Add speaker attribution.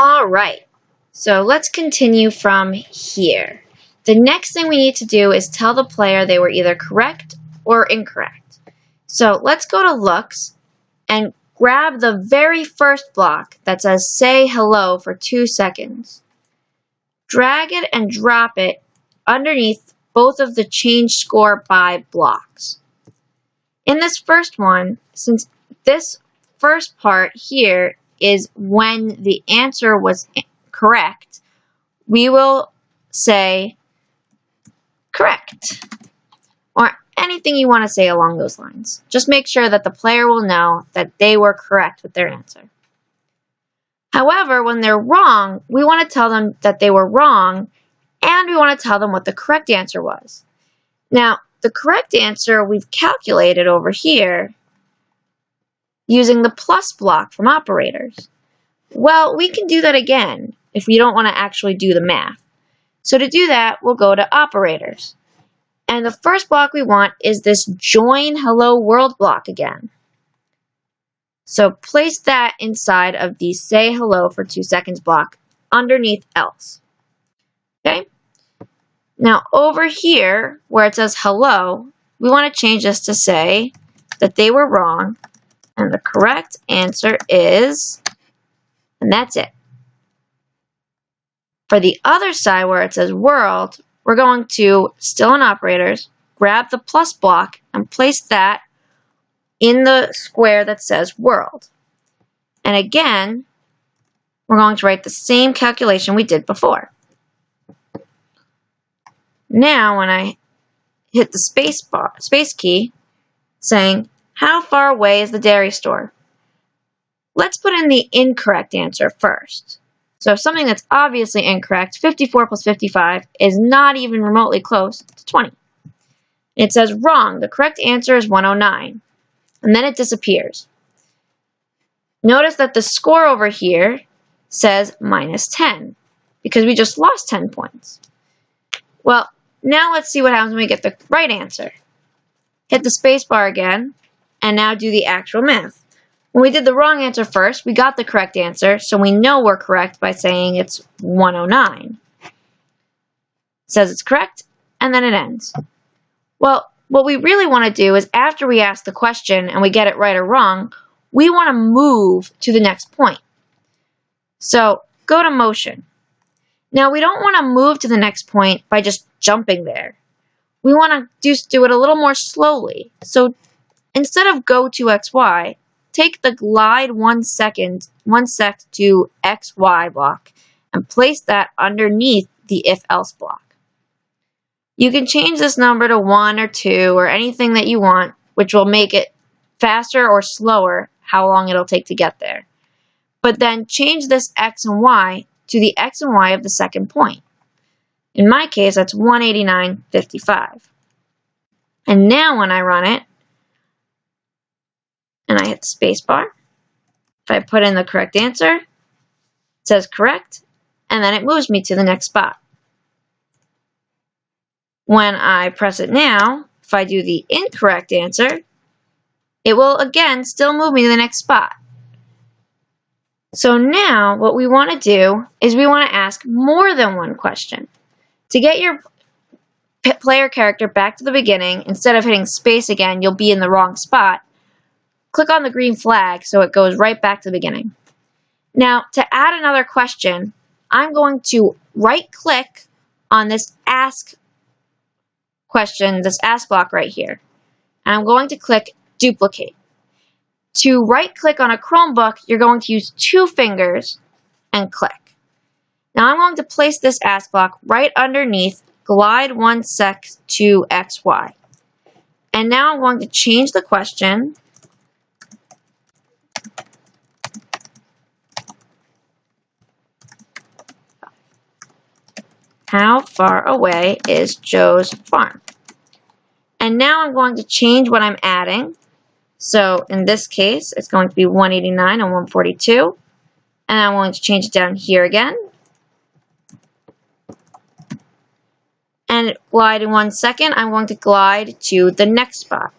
Speaker 1: All right, so let's continue from here. The next thing we need to do is tell the player they were either correct or incorrect. So let's go to looks and grab the very first block that says say hello for 2 seconds. Drag it and drop it underneath both of the change score by blocks. In this first one, since this first part here is when the answer was correct, we will say correct, or anything you want to say along those lines. Just make sure that the player will know that they were correct with their answer. However, when they're wrong, we want to tell them that they were wrong, and we want to tell them what the correct answer was. Now, the correct answer we've calculated over here using the plus block from operators. Well, we can do that again if we don't want to actually do the math. So to do that, we'll go to operators. And the first block we want is this join hello world block again. So place that inside of the say hello for 2 seconds block underneath else. Okay? Now over here where it says hello, we want to change this to say that they were wrong and the correct answer is, and that's it. For the other side where it says world, we're going to, still in operators, grab the plus block and place that in the square that says world. And again, we're going to write the same calculation we did before. Now when I hit the space key saying, how far away is the dairy store? Let's put in the incorrect answer first. So something that's obviously incorrect, 54 plus 55, is not even remotely close to 20. It says wrong. The correct answer is 109. And then it disappears. Notice that the score over here says minus 10 because we just lost 10 points. Well, now let's see what happens when we get the right answer. Hit the space bar again, and now do the actual math. When we did the wrong answer first, we got the correct answer, so we know we're correct by saying it's 109. It says it's correct, and then it ends. Well, what we really want to do is after we ask the question and we get it right or wrong, we want to move to the next point. So go to motion. Now we don't want to move to the next point by just jumping there. We want to do it a little more slowly. So instead of go to XY, take the glide 1 sec to XY block and place that underneath the if else block. You can change this number to 1 or 2 or anything that you want, which will make it faster or slower how long it'll take to get there. But then change this X and Y to the X and Y of the second point. In my case, that's 189.55. And now when I run it, and I hit the space bar, if I put in the correct answer, it says correct, and then it moves me to the next spot. When I press it now, if I do the incorrect answer, it will again still move me to the next spot. So now what we want to do is we want to ask more than one question. To get your player character back to the beginning, instead of hitting space again, you'll be in the wrong spot. Click on the green flag so it goes right back to the beginning. Now, to add another question, I'm going to right-click on this ask question, this ask block right here. And I'm going to click duplicate. To right-click on a Chromebook, you're going to use 2 fingers and click. Now I'm going to place this ask block right underneath glide 1 sec to XY. And now I'm going to change the question how far away is Joe's farm? And now I'm going to change what I'm adding. So in this case, it's going to be 189 and 142. And I'm going to change it down here again. And glide in 1 second, I'm going to glide to the next spot.